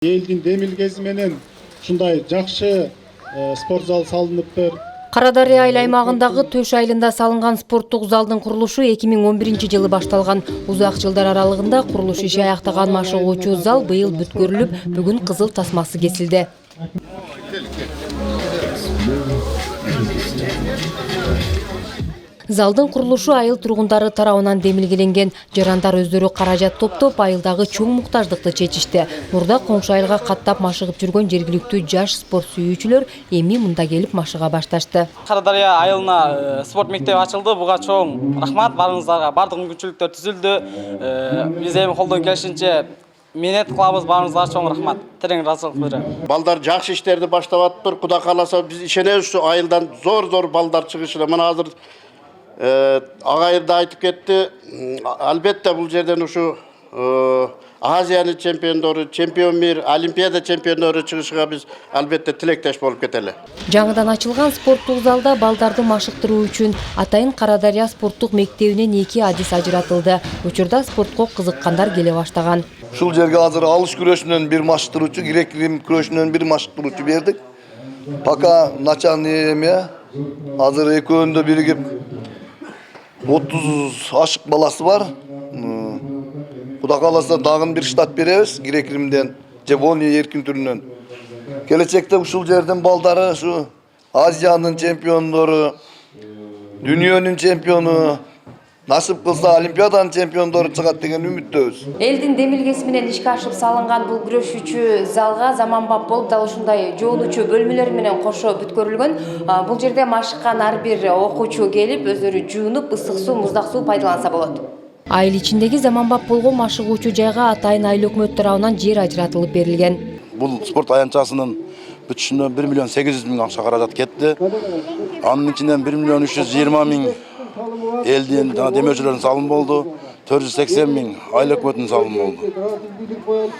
Элдин демилгеси менен ушундай жакшы спорт зал салыныптыр. Карадария айыл аймагындагы Төш айылында салынган спорттук залдын курулушу 2011-жылы башталган. Узак жылдар аралыгында курулуш иши аяктаган машыгуучу зал быйыл бүткөрүлүп, бүгүн кызыл тасмасы кесилди. Залдын курулушу айыл тургундары тарабынан демилгеленген. Жарандар өздөрү каражат топтоп, айылдагы чоң муктаждыкты чечишти. Мурда коңшу айылга каттап машыгып жүргөн жергиликтүү жаш спорт сүйүүчүлөр эми мында келип машыга башташты. Карадария айылына спорт мектеби ачылды. Буга чоң рахмат барыңыздарга. Бардык мүмкүнчүлүктөр түзүлдү. Биз эми колдон келишинче менет кылабыз. Барыңыздарга чоң рахмат. Терең ыраазычылык билдирем. Балдар жакшы иштерди баштап атыптыр. Кудай кааласа биз ишенебиз ушу айылдан зор балдар чыгышына. Мына азыр агайырда айтып кетти. Албетте бул жерден ушу Азиянын чемпиондору, чемпион мир, Олимпиада чемпиондору чыгышыга биз албетте тилектеш болуп кетели. Жаңыдан ачылган спорттук залда балдарды машыктыруу үчүн Атайын Карадария спорттук мектебинен 2 адис ажыратылды. Учурда спортко кызыккандар келе баштаган. Ушул жерге азыр алыш күрөшүнөн бир машыктыруучу, грек рим күрөшүнөн бир машыктыруучу бердик. Пока начальный эме азыр экөөндө биригип 30 ашык баласы бар. Кудай кааласа дагы бир штат беребиз грек римден, Жапония эркин түрүнөн. Келечекте ушул жерден балдары ушу Азиянын чемпиондору, дүйнөнүн чемпиону, насып кылса Олимпиаданын чемпиондору чыгат деген үмүттөбүз. Элдин демилгеси менен ишке ашып салынган бул күрөшүүчү залга заманбап болуп, дал ушундай жоонучу бөлмөлөр менен кошо бүткөрүлгөн. Бул жерде машыккан ар бир окуучу келип, өздөрү жуунуп, ысык суу, муздак суу пайдаланса болот. Айыл ичиндеги заманбап болгон машыгуучу жайга Атайын айыл өкмөт тарабынан жер ажыратылып берилген. Бул спорт аянтчасынын бүтүшүнө 1.800.000 акча каражат кетти. Анын ичинен 1.320.000 элдин демөчүлөрүнүн салым болду, 480.000 айыл өкмөтүнүн салымы болду.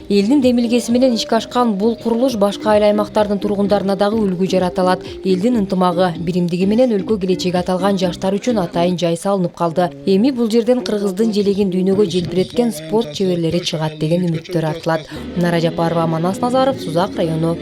Элдин демилгеси менен ишке ашкан бул курулуш башка айыл аймактардын тургундарына дагы үлгү жарата алат. Элдин ынтымагы, биримдиги менен өлкө келечеги аталган жаштар үчүн атайын жай салынып калды. Эми бул жерден кыргыздын желегин дүйнөгө желбиреткен спорт чеберлери чыгат деген үмүттөр артылат. Нара Жапарова, Манас Назаров, Сузак району.